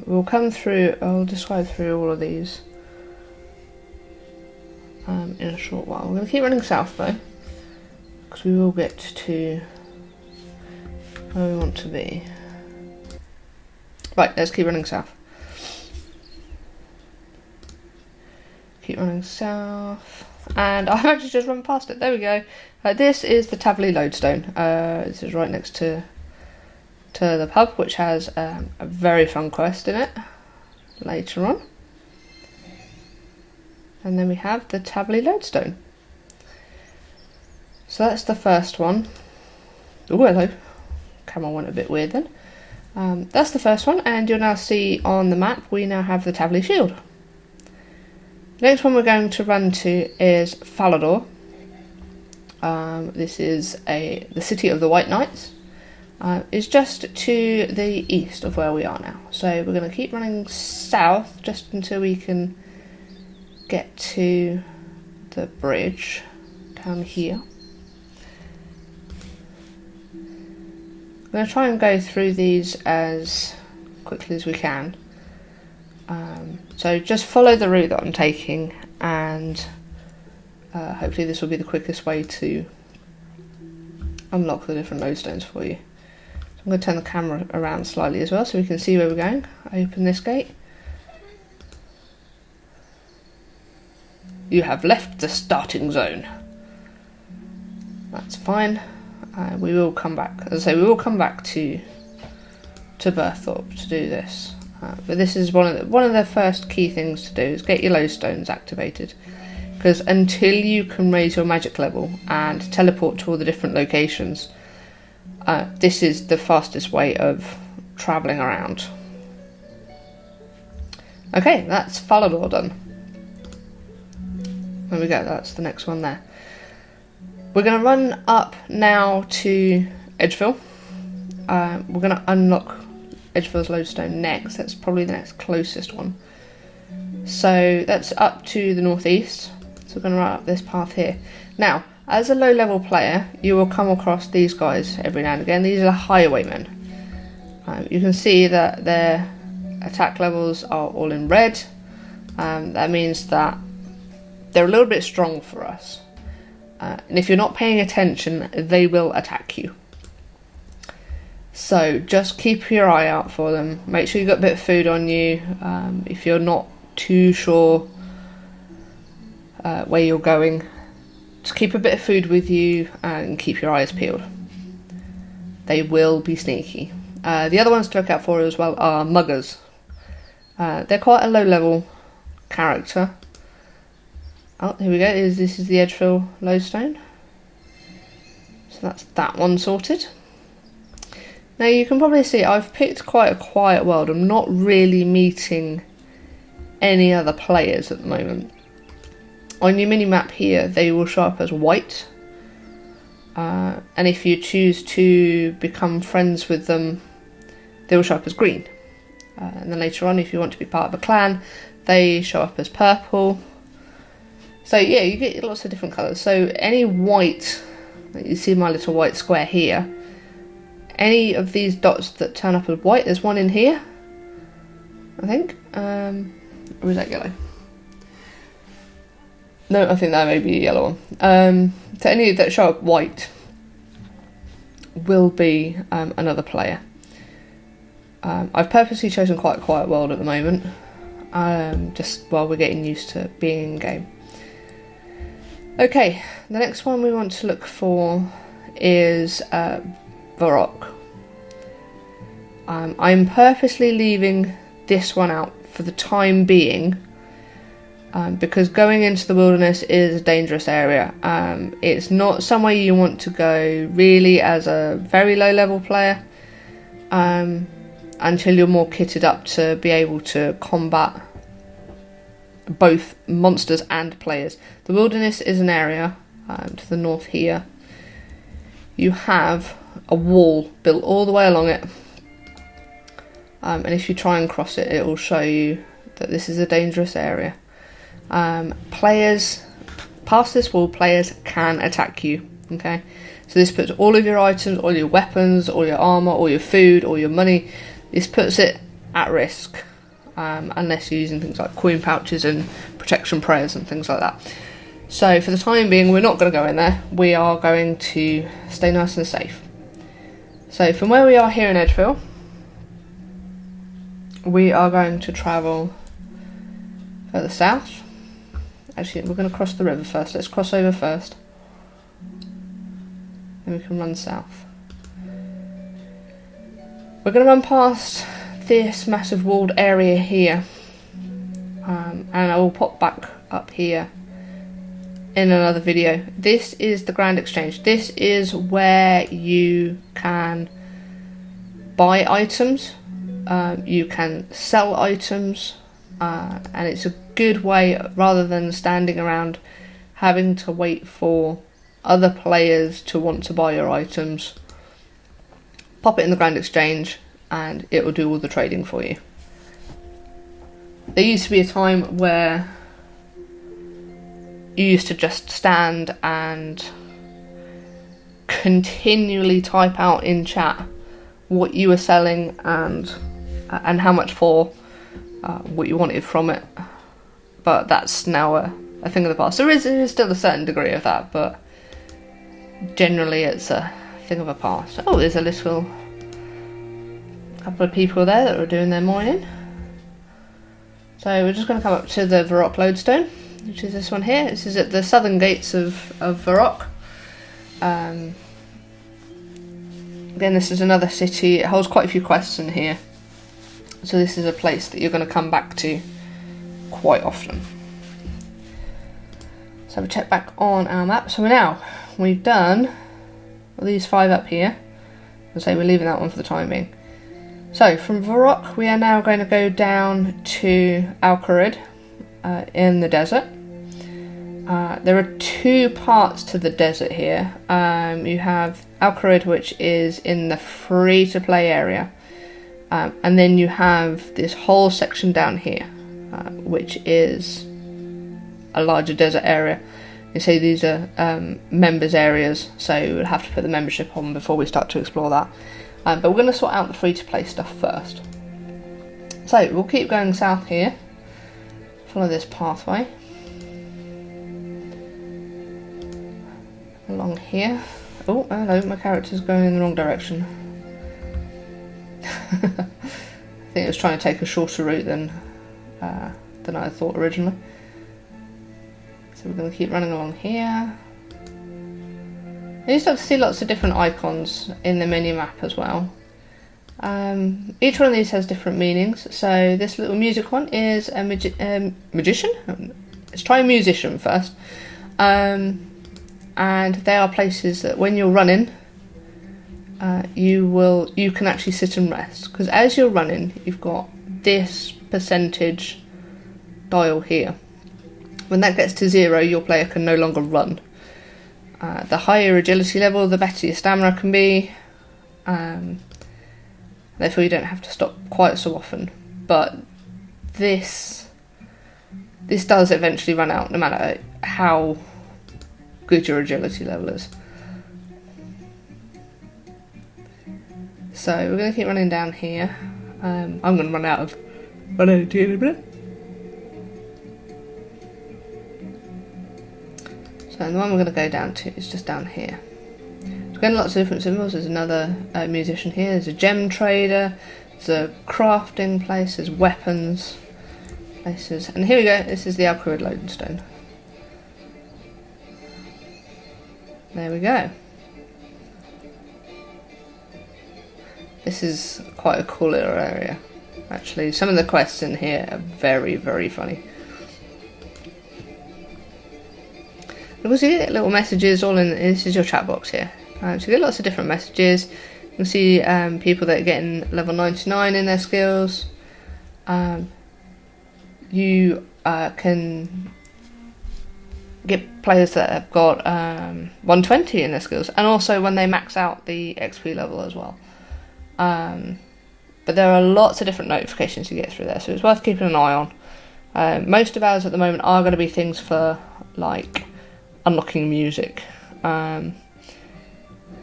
We'll come through, I'll describe through all of these in a short while. We're going to keep running south though, because we will get to where we want to be. Right, let's keep running south. Keep running south. And I've actually just run past it. There we go. This is the Tavali lodestone. This is right next to the pub, which has a very fun quest in it later on. And then we have the Tavali lodestone. So that's the first one. Oh, hello. Camera went a bit weird then. That's the first one, and you'll now see on the map we now have the Tavali shield. The next one we're going to run to is Falador. This is the city of the White Knights. It's just to the east of where we are now. So we're going to keep running south just until we can get to the bridge down here. I'm going to try and go through these as quickly as we can. So just follow the route that I'm taking, and hopefully this will be the quickest way to unlock the different lodestones for you. So I'm going to turn the camera around slightly as well so we can see where we're going. Open this gate. You have left the starting zone. That's fine. We will come back. As I say, we will come back to Berthorpe to do this. But this is one of the first key things to do is get your lodestones activated, because until you can raise your magic level and teleport to all the different locations, this is the fastest way of travelling around. Okay, that's Falador done. There we go, that's the next one there. We're going to run up now to Edgeville. We're going to unlock Edgeville's lodestone next. That's probably the next closest one. So that's up to the northeast. So we're going to run up this path here. Now, as a low level player, you will come across these guys every now and again. These are highwaymen. You can see that their attack levels are all in red. That means that they're a little bit strong for us. And if you're not paying attention, they will attack you. So just keep your eye out for them. Make sure you've got a bit of food on you. If you're not too sure where you're going, just keep a bit of food with you and keep your eyes peeled. They will be sneaky. The other ones to look out for as well are muggers. They're quite a low level character. Oh, here we go. This is the Edgefield Lodestone. So that's that one sorted. Now you can probably see I've picked quite a quiet world. I'm not really meeting any other players at the moment. On your mini-map here, they will show up as white. And if you choose to become friends with them, they will show up as green. And then later on, if you want to be part of a clan, they show up as purple. So yeah, you get lots of different colours. So any white, you see my little white square here, any of these dots that turn up as white, there's one in here, I think. Or is that yellow? No, I think that may be a yellow one. So any that show up white will be another player. I've purposely chosen quite a quiet world at the moment, just while we're getting used to being in game. Okay, the next one we want to look for is Varrock. I'm purposely leaving this one out for the time being, because going into the wilderness is a dangerous area. It's not somewhere you want to go really as a very low level player, until you're more kitted up to be able to combat both monsters and players. The wilderness is an area to the north here. You have a wall built all the way along it, and if you try and cross it, it will show you that this is a dangerous area. Players, past this wall, players can attack you, okay? So this puts all of your items, all your weapons, all your armour, all your food, all your money, this puts it at risk, unless you're using things like coin pouches and protection prayers and things like that. So for the time being, we're not going to go in there. We are going to stay nice and safe. So from where we are here in Edgefield, we are going to travel further south. Actually, we're going to cross the river first. Let's cross over first. Then we can run south. We're going to run past this massive walled area here. And I will pop back up here in another video. This is the Grand Exchange. This is where you can buy items. You can sell items. And it's a good way, rather than standing around having to wait for other players to want to buy your items. Pop it in the Grand Exchange and it will do all the trading for you. There used to be a time where you used to just stand and continually type out in chat what you were selling and how much for, what you wanted from it, but that's now a thing of the past. There is still a certain degree of that, but generally it's a thing of the past. Oh, there's a little couple of people there that are doing their mining. So we're just going to come up to the Varrock Lodestone, which is this one here. This is at the southern gates of Varrock. Again, this is another city. It holds quite a few quests in here. So this is a place that you're going to come back to quite often. So we check back on our map. So we've done these 5 up here. I'll say we're leaving that one for the time being. So from Varrock, we are now going to go down to Al-Kharid in the desert. There are 2 parts to the desert here. You have Al-Kharid, which is in the free-to-play area. And then you have this whole section down here, which is a larger desert area. You see these are members areas, so we'll have to put the membership on before we start to explore that. But we're going to sort out the free-to-play stuff first. So we'll keep going south here, follow this pathway along here. Oh, hello, my character's going in the wrong direction. it's trying to take a shorter route than I thought originally. So we're going to keep running along here. You start to see lots of different icons in the mini map as well. Each one of these has different meanings. So this little music one is a magician. Let's try a musician first. And they are places that when you're running, you can actually sit and rest, because as you're running you've got this percentage dial here. When that gets to 0, your player can no longer run. The higher agility level, the better your stamina can be. Therefore you don't have to stop quite so often. But this does eventually run out, no matter how good your agility level is. So we're going to keep running down here. I'm going to run out of energy in a minute. So the one we're going to go down to is just down here. We're getting lots of different symbols. There's another musician here. There's a gem trader. There's a crafting place. There's weapons places. And here we go. This is the Alchemist Lodestone. There we go. This is quite a cool little area. Actually, some of the quests in here are very, very funny. Of course, you get little messages all in. This is your chat box here. So you get lots of different messages. You can see people that are getting level 99 in their skills. You can get players that have got 120 in their skills, and also when they max out the XP level as well. But there are lots of different notifications you get through there, so it's worth keeping an eye on. Most of ours at the moment are going to be things for like unlocking music.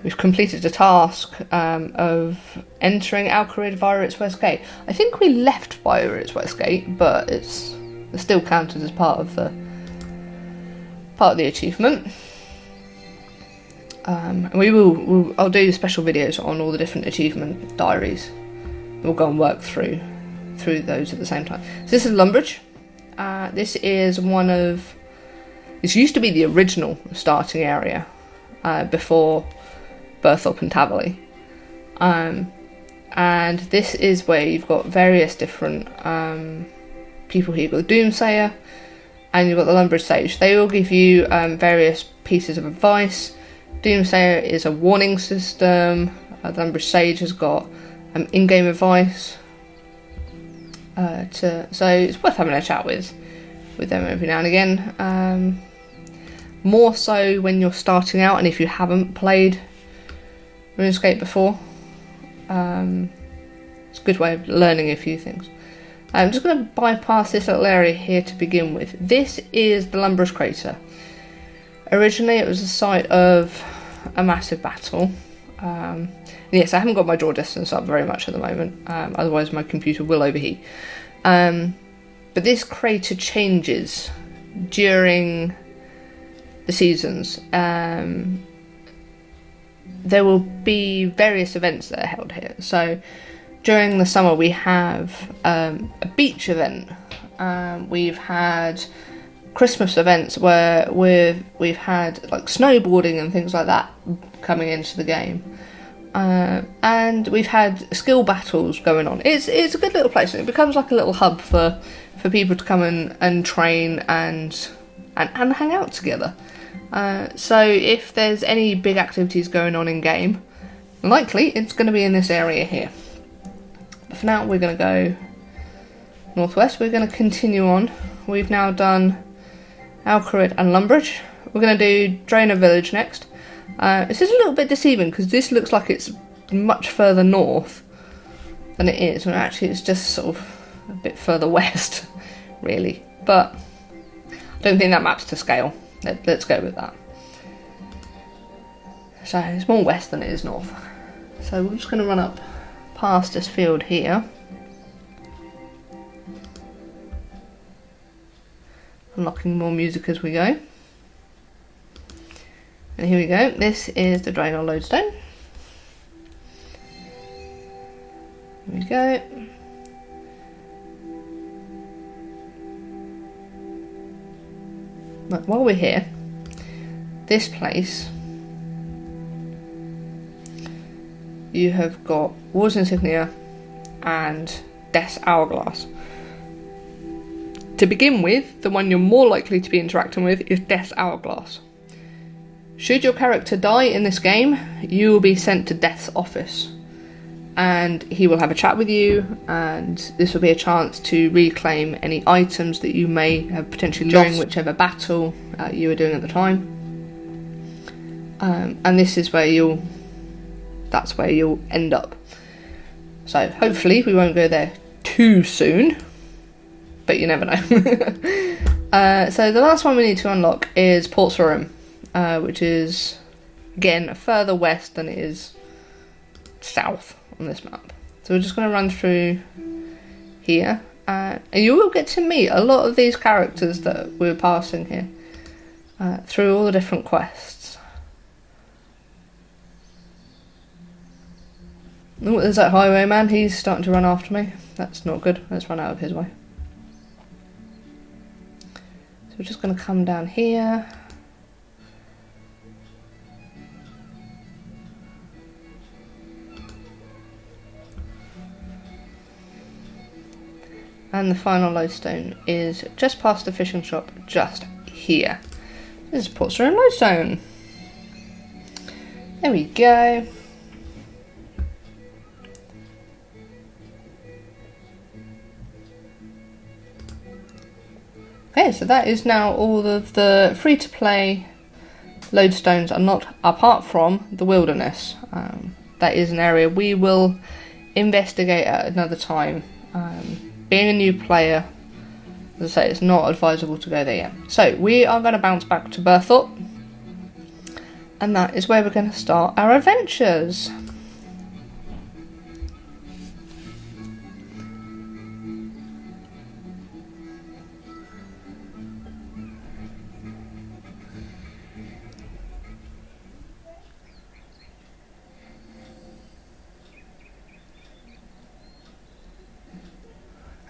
We've completed a task of entering Alcarid via its west gate. I think we left via its west gate, but it's still counted as part of the achievement. And I'll do special videos on all the different achievement diaries. We'll go and work through those at the same time. So this is Lumbridge. This is this used to be the original starting area before Berthorpe and Tavaly. And this is where you've got various different people here. You've got the Doomsayer and you've got the Lumbridge Sage. They all give you various pieces of advice. Doomsayer is a warning system. The Lumbridge Sage has got in-game advice. So it's worth having a chat with them every now and again. More so when you're starting out and if you haven't played RuneScape before. It's a good way of learning a few things. I'm just going to bypass this little area here to begin with. This is the Lumbridge Crater. Originally it was the site of a massive battle. Yes, I haven't got my draw distance up very much at the moment, otherwise my computer will overheat. But this crater changes during the seasons. There will be various events that are held here. So during the summer we have a beach event. We've had Christmas events where we've had like snowboarding and things like that coming into the game. And we've had skill battles going on. It's a good little place, and it becomes like a little hub for people to come and train and hang out together. So if there's any big activities going on in game, likely it's going to be in this area here. But for now we're going to go northwest. We're going to continue on. We've now done Alcarid and Lumbridge. We're going to do Draenor Village next. This is a little bit deceiving because this looks like it's much further north than it is, when actually it's just sort of a bit further west, really. But I don't think that maps to scale. Let's go with that. So it's more west than it is north. So we're just going to run up past this field here. Unlocking more music as we go. And here we go. This is the Draenor Lodestone. Here we go. But while we're here, this place, you have got War's Insignia and Death's Hourglass. To begin with, the one you're more likely to be interacting with is Death's Hourglass. Should your character die in this game, you will be sent to Death's office, and he will have a chat with you, and this will be a chance to reclaim any items that you may have potentially lost during whichever battle you were doing at the time. And this is where that's where you'll end up. So hopefully we won't go there too soon, but you never know. So the last one we need to unlock is Port's Room, which is again further west than it is south on this map. So we're just going to run through here, and you will get to meet a lot of these characters that we're passing here through all the different quests. Oh, there's that highwayman, he's starting to run after me. That's not good, let's run out of his way. So we're just going to come down here. And the final lodestone is just past the fishing shop, just here. This is Port's Room Lodestone. There we go. Okay, so that is now all of the free-to-play lodestones unlocked, apart from the wilderness. That is an area we will investigate at another time. Being a new player, as I say, it's not advisable to go there yet. So we are going to bounce back to Berthorpe, and that is where we're going to start our adventures.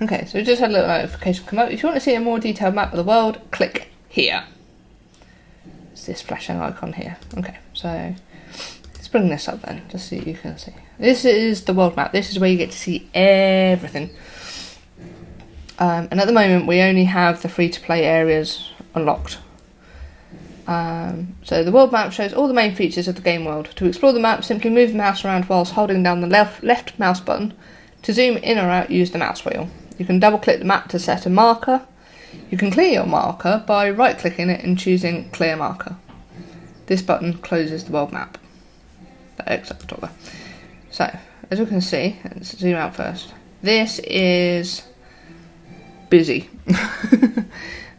Okay, so we just had a little notification come up. If you want to see a more detailed map of the world, click here. It's this flashing icon here. Okay, so let's bring this up then, just so you can see. This is the world map. This is where you get to see everything. And at the moment, we only have the free-to-play areas unlocked. So the world map shows all the main features of the game world. To explore the map, simply move the mouse around whilst holding down the left mouse button. To zoom in or out, use the mouse wheel. You can double click the map to set a marker. You can clear your marker by right clicking it and choosing clear marker. This button closes the world map. That X at the top there. So, as you can see, let's zoom out first. This is busy.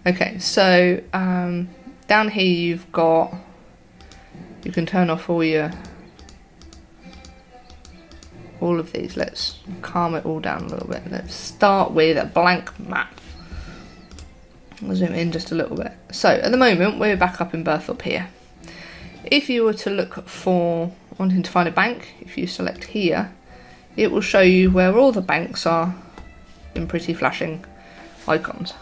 Okay, so down here you can turn off all of these. Let's calm it all down a little bit. Let's start with a blank map. I'll zoom in just a little bit. So at the moment we're back up in Berthorpe here. If you were to look for wanting to find a bank, if you select here, it will show you where all the banks are in pretty flashing icons.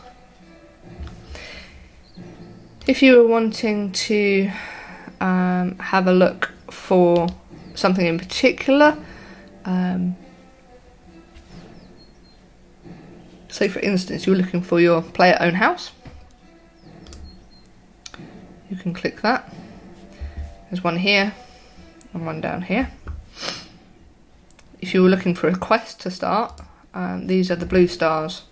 If you were wanting to have a look for something in particular, so for instance you're looking for your player own house, you can click that. There's one here and one down here. If you were looking for a quest to start, these are the blue stars.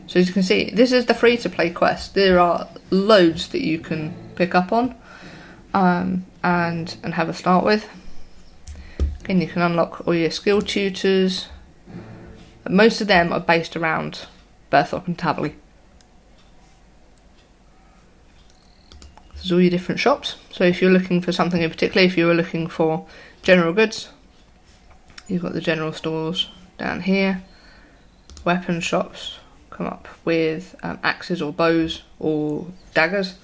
So as you can see, this is the free to play quest. There are loads that you can pick up on and have a start with. Again, you can unlock all your skill tutors. Most of them are based around Berthorpe and Taverley. There's all your different shops. So if you're looking for something in particular, if you were looking for general goods, you've got the general stores down here. Weapon shops come up with axes or bows or daggers.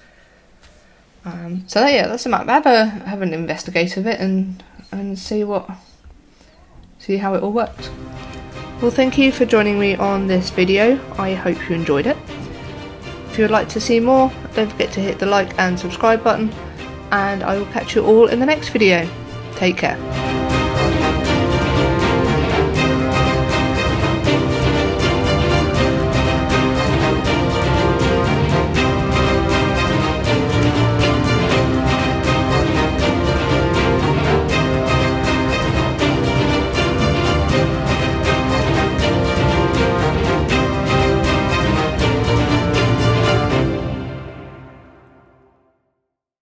So yeah, that's the map. Have an investigate of it and see how it all works. Well, thank you for joining me on this video. I hope you enjoyed it. If you would like to see more, don't forget to hit the like and subscribe button, and I will catch you all in the next video. Take care.